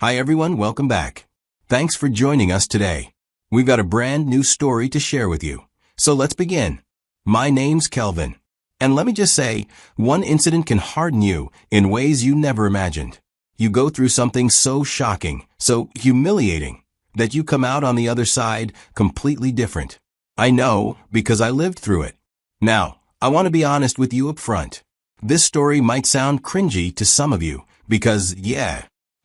Hi everyone, welcome back. Thanks for joining us today. We've got a brand new story to share with you. So let's begin. My name's Kelvin. And let me just say, one incident can harden you in ways you never imagined. You go through something so shocking, so humiliating, that you come out on the other side completely different. I know because I lived through it. Now, I want to be honest with you up front. This story might sound cringy to some of you because,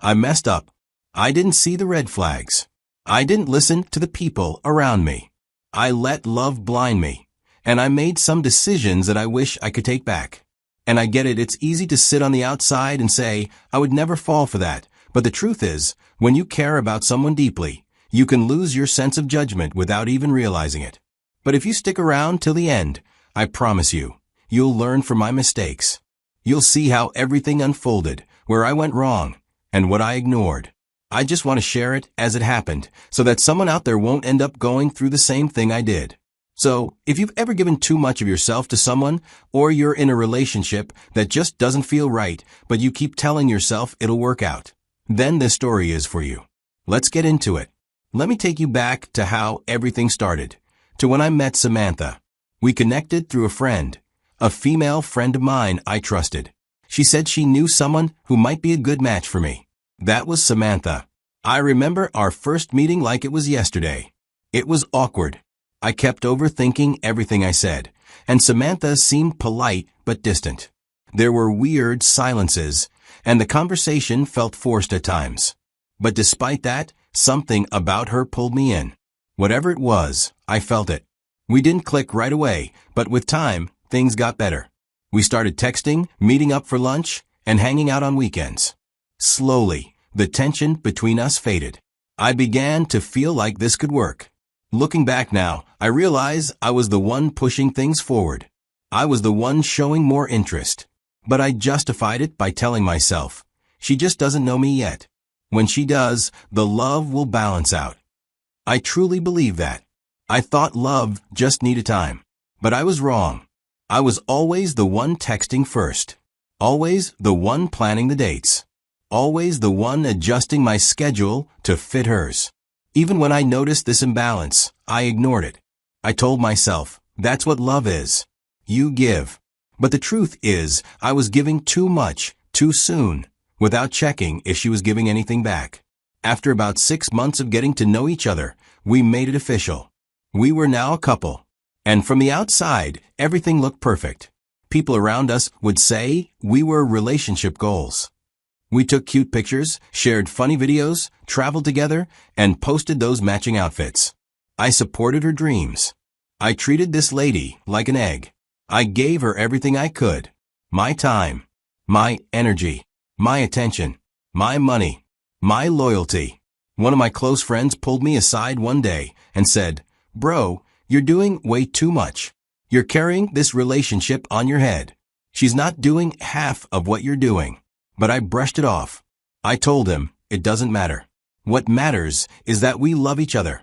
I messed up. I didn't see the red flags. I didn't listen to the people around me. I let love blind me. And I made some decisions that I wish I could take back. And I get it, it's easy to sit on the outside and say, I would never fall for that. But the truth is, when you care about someone deeply, you can lose your sense of judgment without even realizing it. But if you stick around till the end, I promise you, you'll learn from my mistakes. You'll see how everything unfolded, where I went wrong, and what I ignored. I just want to share it as it happened, so that someone out there won't end up going through the same thing I did. So, if you've ever given too much of yourself to someone, or you're in a relationship that just doesn't feel right, but you keep telling yourself it'll work out, then this story is for you. Let's get into it. Let me take you back to how everything started, to when I met Samantha. We connected through a friend, a female friend of mine I trusted. She said she knew someone who might be a good match for me. That was Samantha. I remember our first meeting like it was yesterday. It was awkward. I kept overthinking everything I said, and Samantha seemed polite but distant. There were weird silences, and the conversation felt forced at times. But despite that, something about her pulled me in. Whatever it was, I felt it. We didn't click right away, but with time, things got better. We started texting, meeting up for lunch, and hanging out on weekends. Slowly, the tension between us faded. I began to feel like this could work. Looking back now, I realize I was the one pushing things forward. I was the one showing more interest. But I justified it by telling myself, she just doesn't know me yet. When she does, the love will balance out. I truly believe that. I thought love just needed time. But I was wrong. I was always the one texting first. Always the one planning the dates. Always the one adjusting my schedule to fit hers. Even when I noticed this imbalance, I ignored it. I told myself, that's what love is. You give. But the truth is, I was giving too much, too soon, without checking if she was giving anything back. After about 6 months of getting to know each other, we made it official. We were now a couple. And from the outside, everything looked perfect. People around us would say we were relationship goals. We took cute pictures, shared funny videos, traveled together, and posted those matching outfits. I supported her dreams. I treated this lady like an egg. I gave her everything I could. My time, my energy, my attention, my money, my loyalty. One of my close friends pulled me aside one day and said, "Bro, you're doing way too much. You're carrying this relationship on your head. She's not doing half of what you're doing." But I brushed it off. I told him, it doesn't matter. What matters is that we love each other.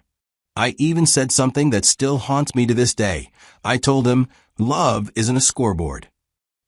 I even said something that still haunts me to this day. I told him, love isn't a scoreboard.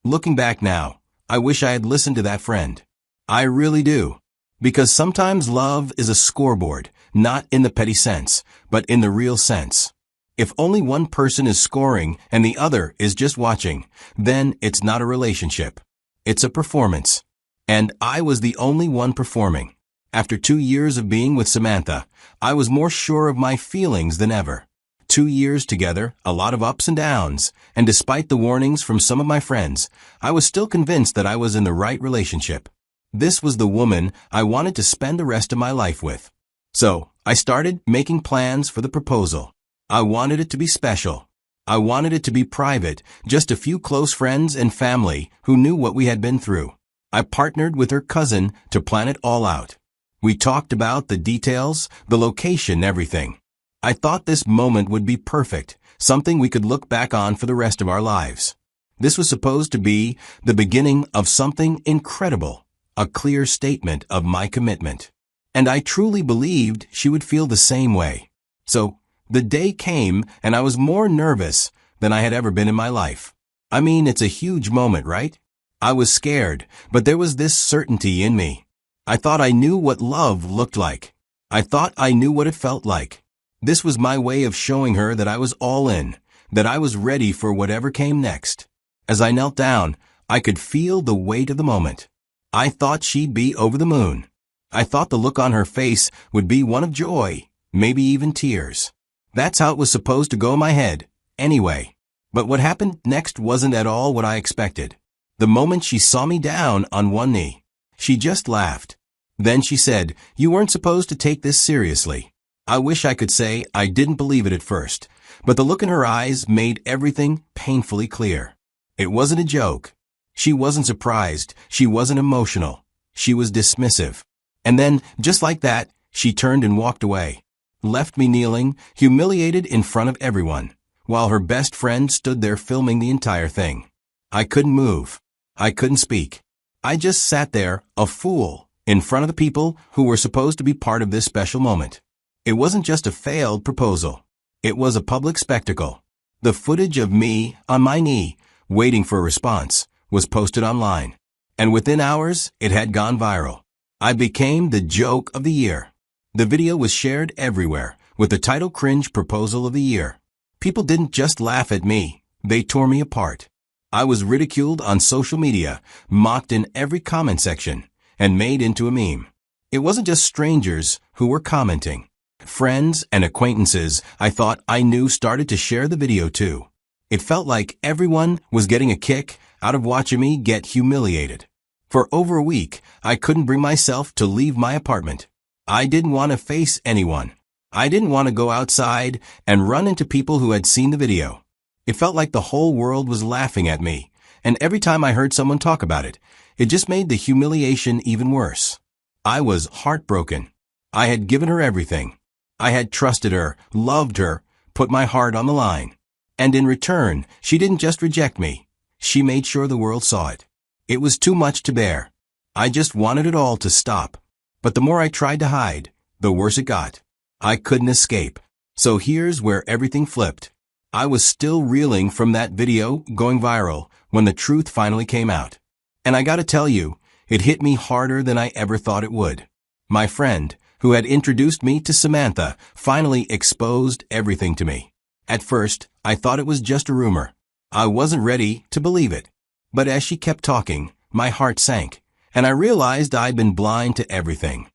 Looking back now, I wish I had listened to that friend. I really do. Because sometimes love is a scoreboard, not in the petty sense, but in the real sense. If only one person is scoring and the other is just watching, then it's not a relationship. It's a performance. And I was the only one performing. After 2 years of being with Samantha, I was more sure of my feelings than ever. 2 years together, a lot of ups and downs, and despite the warnings from some of my friends, I was still convinced that I was in the right relationship. This was the woman I wanted to spend the rest of my life with. So, I started making plans for the proposal. I wanted it to be special. I wanted it to be private, just a few close friends and family who knew what we had been through. I partnered with her cousin to plan it all out. We talked about the details, the location, everything. I thought this moment would be perfect, something we could look back on for the rest of our lives. This was supposed to be the beginning of something incredible, a clear statement of my commitment. And I truly believed she would feel the same way. So, the day came and I was more nervous than I had ever been in my life. I mean, it's a huge moment, right? I was scared, but there was this certainty in me. I thought I knew what love looked like. I thought I knew what it felt like. This was my way of showing her that I was all in, that I was ready for whatever came next. As I knelt down, I could feel the weight of the moment. I thought she'd be over the moon. I thought the look on her face would be one of joy, maybe even tears. That's how it was supposed to go in my head, anyway. But what happened next wasn't at all what I expected. The moment she saw me down on one knee, she just laughed. Then she said, "You weren't supposed to take this seriously." I wish I could say I didn't believe it at first, but the look in her eyes made everything painfully clear. It wasn't a joke. She wasn't surprised. She wasn't emotional. She was dismissive. And then, just like that, she turned and walked away, left me kneeling, humiliated in front of everyone, while her best friend stood there filming the entire thing. I couldn't move. I couldn't speak. I just sat there, a fool, in front of the people who were supposed to be part of this special moment. It wasn't just a failed proposal. It was a public spectacle. The footage of me, on my knee, waiting for a response, was posted online. And within hours, it had gone viral. I became the joke of the year. The video was shared everywhere, with the title Cringe Proposal of the Year. People didn't just laugh at me, they tore me apart. I was ridiculed on social media, mocked in every comment section, and made into a meme. It wasn't just strangers who were commenting. Friends and acquaintances I thought I knew started to share the video too. It felt like everyone was getting a kick out of watching me get humiliated. For over a week, I couldn't bring myself to leave my apartment. I didn't want to face anyone. I didn't want to go outside and run into people who had seen the video. It felt like the whole world was laughing at me, and every time I heard someone talk about it, it just made the humiliation even worse. I was heartbroken. I had given her everything. I had trusted her, loved her, put my heart on the line. And in return, she didn't just reject me. She made sure the world saw it. It was too much to bear. I just wanted it all to stop. But the more I tried to hide, the worse it got. I couldn't escape. So here's where everything flipped. I was still reeling from that video going viral when the truth finally came out. And I gotta tell you, it hit me harder than I ever thought it would. My friend, who had introduced me to Samantha, finally exposed everything to me. At first, I thought it was just a rumor. I wasn't ready to believe it. But as she kept talking, my heart sank, and I realized I'd been blind to everything.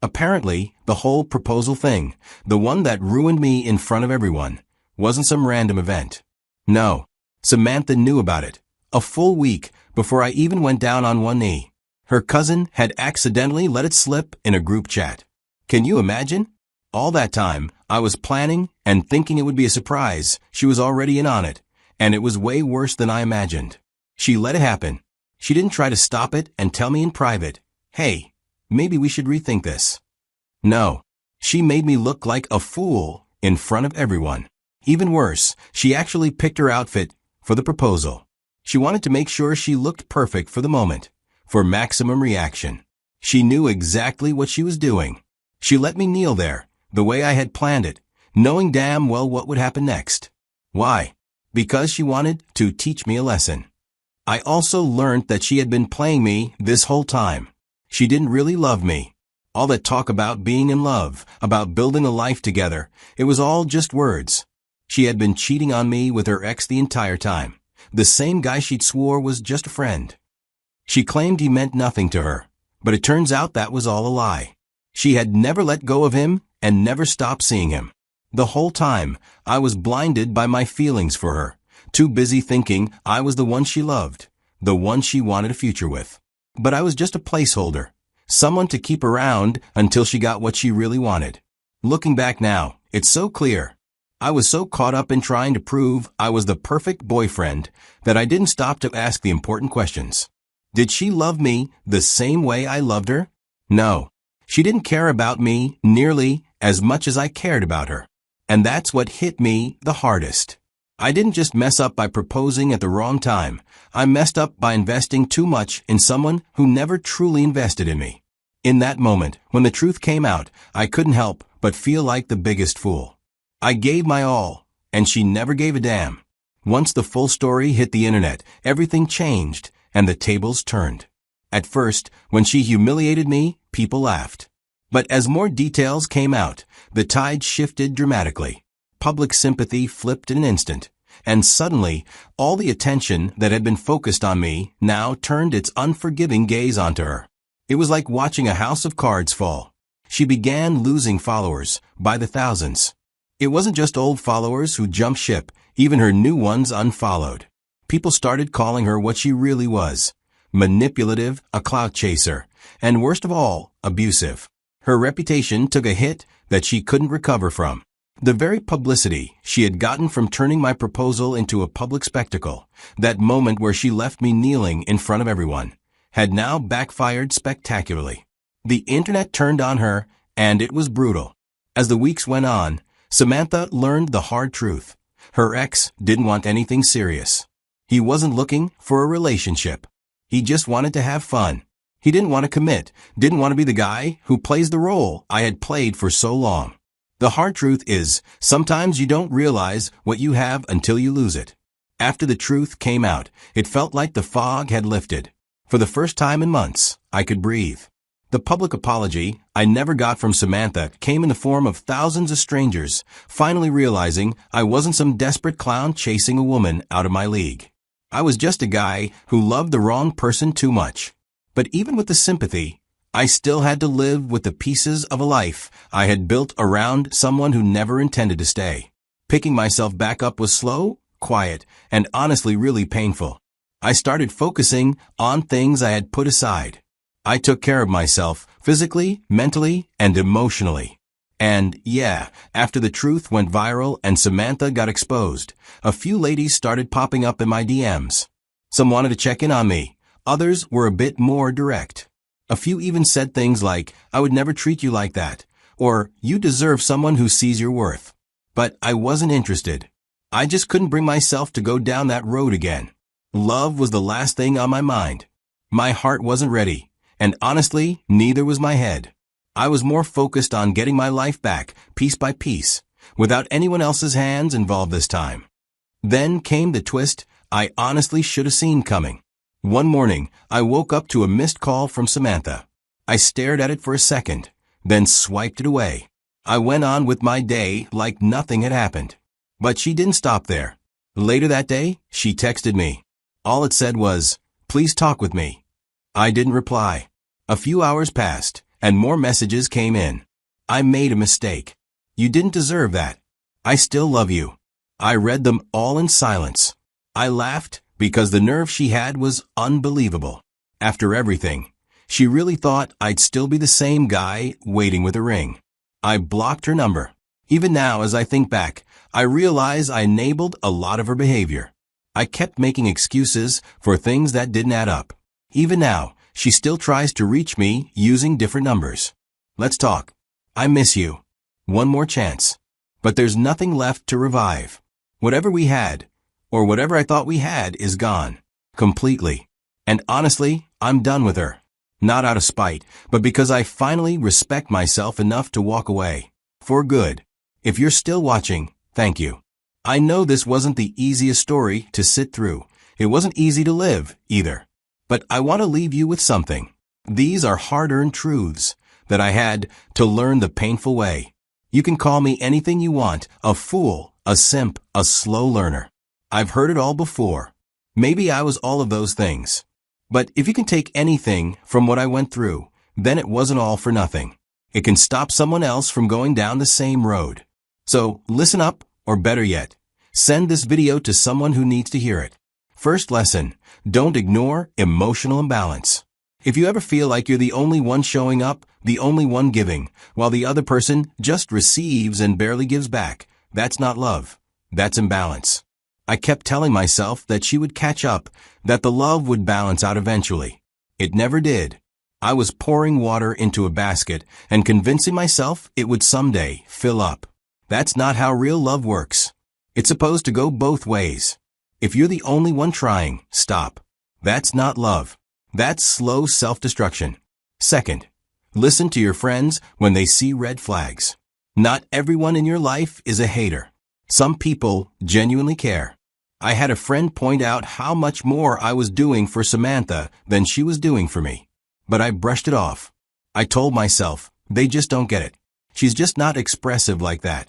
Apparently, the whole proposal thing, the one that ruined me in front of everyone, wasn't some random event. No, Samantha knew about it, a full week before I even went down on one knee. Her cousin had accidentally let it slip in a group chat. Can you imagine? All that time, I was planning and thinking it would be a surprise. She was already in on it, and it was way worse than I imagined. She let it happen. She didn't try to stop it and tell me in private, "Hey, maybe we should rethink this." No, she made me look like a fool in front of everyone. Even worse, she actually picked her outfit for the proposal. She wanted to make sure she looked perfect for the moment, for maximum reaction. She knew exactly what she was doing. She let me kneel there, the way I had planned it, knowing damn well what would happen next. Why? Because she wanted to teach me a lesson. I also learned that she had been playing me this whole time. She didn't really love me. All that talk about being in love, about building a life together, it was all just words. She had been cheating on me with her ex the entire time, the same guy she'd swore was just a friend. She claimed he meant nothing to her, but it turns out that was all a lie. She had never let go of him and never stopped seeing him. The whole time, I was blinded by my feelings for her, too busy thinking I was the one she loved, the one she wanted a future with. But I was just a placeholder, someone to keep around until she got what she really wanted. Looking back now, it's so clear. I was so caught up in trying to prove I was the perfect boyfriend that I didn't stop to ask the important questions. Did she love me the same way I loved her? No. She didn't care about me nearly as much as I cared about her. And that's what hit me the hardest. I didn't just mess up by proposing at the wrong time. I messed up by investing too much in someone who never truly invested in me. In that moment, when the truth came out, I couldn't help but feel like the biggest fool. I gave my all, and she never gave a damn. Once the full story hit the internet, everything changed, and the tables turned. At first, when she humiliated me, people laughed. But as more details came out, the tide shifted dramatically. Public sympathy flipped in an instant, and suddenly, all the attention that had been focused on me now turned its unforgiving gaze onto her. It was like watching a house of cards fall. She began losing followers by the thousands. It wasn't just old followers who jumped ship, even her new ones unfollowed. People started calling her what she really was: manipulative, a clout chaser, and worst of all, abusive. Her reputation took a hit that she couldn't recover from. The very publicity she had gotten from turning my proposal into a public spectacle, that moment where she left me kneeling in front of everyone, had now backfired spectacularly. The internet turned on her, and it was brutal. As the weeks went on, Samantha learned the hard truth. Her ex didn't want anything serious. He wasn't looking for a relationship. He just wanted to have fun. He didn't want to commit, didn't want to be the guy who plays the role I had played for so long. The hard truth is, sometimes you don't realize what you have until you lose it. After the truth came out, it felt like the fog had lifted. For the first time in months, I could breathe. The public apology I never got from Samantha came in the form of thousands of strangers, finally realizing I wasn't some desperate clown chasing a woman out of my league. I was just a guy who loved the wrong person too much. But even with the sympathy, I still had to live with the pieces of a life I had built around someone who never intended to stay. Picking myself back up was slow, quiet, and honestly really painful. I started focusing on things I had put aside. I took care of myself, physically, mentally, and emotionally. And yeah, after the truth went viral and Samantha got exposed, a few ladies started popping up in my DMs. Some wanted to check in on me. Others were a bit more direct. A few even said things like, "I would never treat you like that," or "You deserve someone who sees your worth." But I wasn't interested. I just couldn't bring myself to go down that road again. Love was the last thing on my mind. My heart wasn't ready, and honestly, neither was my head. I was more focused on getting my life back, piece by piece, without anyone else's hands involved this time. Then came the twist I honestly should have seen coming. One morning, I woke up to a missed call from Samantha. I stared at it for a second, then swiped it away. I went on with my day like nothing had happened. But she didn't stop there. Later that day, she texted me. All it said was, "Please talk with me." I didn't reply. A few hours passed, and more messages came in. "I made a mistake. You didn't deserve that. I still love you." I read them all in silence. I laughed because the nerve she had was unbelievable. After everything, she really thought I'd still be the same guy waiting with a ring. I blocked her number. Even now, as I think back, I realize I enabled a lot of her behavior. I kept making excuses for things that didn't add up. Even now, she still tries to reach me using different numbers. Let's talk. I miss you. One more chance. But there's nothing left to revive. Whatever we had, or whatever I thought we had, is gone. Completely. And honestly, I'm done with her. Not out of spite, but because I finally respect myself enough to walk away. For good. If you're still watching, thank you. I know this wasn't the easiest story to sit through. It wasn't easy to live, either. But I want to leave you with something. These are hard-earned truths that I had to learn the painful way. You can call me anything you want, a fool, a simp, a slow learner. I've heard it all before. Maybe I was all of those things. But if you can take anything from what I went through, then it wasn't all for nothing. It can stop someone else from going down the same road. So listen up, or better yet, send this video to someone who needs to hear it. First lesson, don't ignore emotional imbalance. If you ever feel like you're the only one showing up, the only one giving, while the other person just receives and barely gives back, that's not love. That's imbalance. I kept telling myself that she would catch up, that the love would balance out eventually. It never did. I was pouring water into a basket and convincing myself it would someday fill up. That's not how real love works. It's supposed to go both ways. If you're the only one trying, stop. That's not love. That's slow self-destruction. Second, listen to your friends when they see red flags. Not everyone in your life is a hater. Some people genuinely care. I had a friend point out how much more I was doing for Samantha than she was doing for me. But I brushed it off. I told myself, they just don't get it. She's just not expressive like that.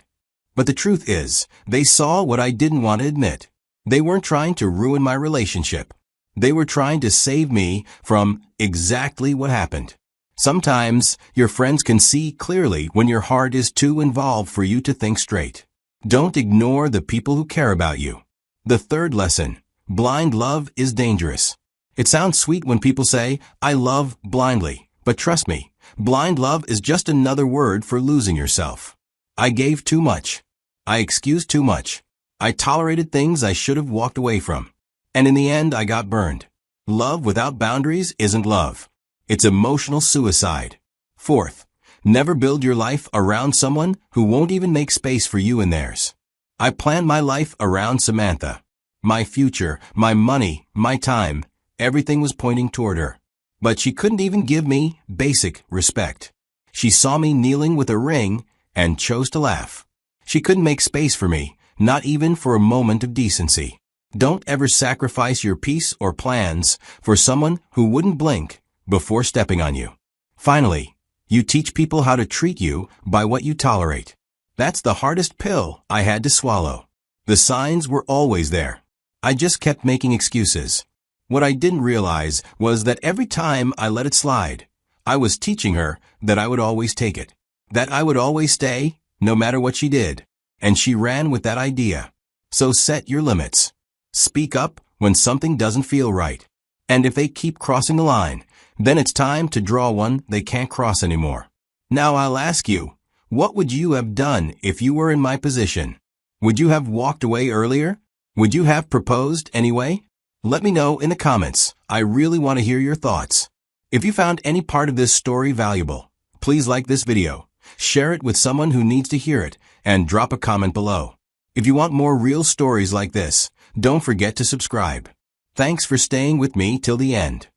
But the truth is, they saw what I didn't want to admit. They weren't trying to ruin my relationship. They were trying to save me from exactly what happened. Sometimes, your friends can see clearly when your heart is too involved for you to think straight. Don't ignore the people who care about you. The third lesson, blind love is dangerous. It sounds sweet when people say, I love blindly, but trust me, blind love is just another word for losing yourself. I gave too much. I excused too much. I tolerated things I should have walked away from. And in the end, I got burned. Love without boundaries isn't love. It's emotional suicide. Fourth, never build your life around someone who won't even make space for you in theirs. I planned my life around Samantha. My future, my money, my time, everything was pointing toward her. But she couldn't even give me basic respect. She saw me kneeling with a ring and chose to laugh. She couldn't make space for me, not even for a moment of decency. Don't ever sacrifice your peace or plans for someone who wouldn't blink before stepping on you. Finally, you teach people how to treat you by what you tolerate. That's the hardest pill I had to swallow. The signs were always there. I just kept making excuses. What I didn't realize was that every time I let it slide, I was teaching her that I would always take it, that I would always stay, no matter what she did. And she ran with that idea. So set your limits. Speak up when something doesn't feel right. And if they keep crossing the line, then it's time to draw one they can't cross anymore. Now I'll ask you, what would you have done if you were in my position? Would you have walked away earlier? Would you have proposed anyway? Let me know in the comments. I really want to hear your thoughts. If you found any part of this story valuable, please like this video, share it with someone who needs to hear it, and drop a comment below. If you want more real stories like this, don't forget to subscribe. Thanks for staying with me till the end.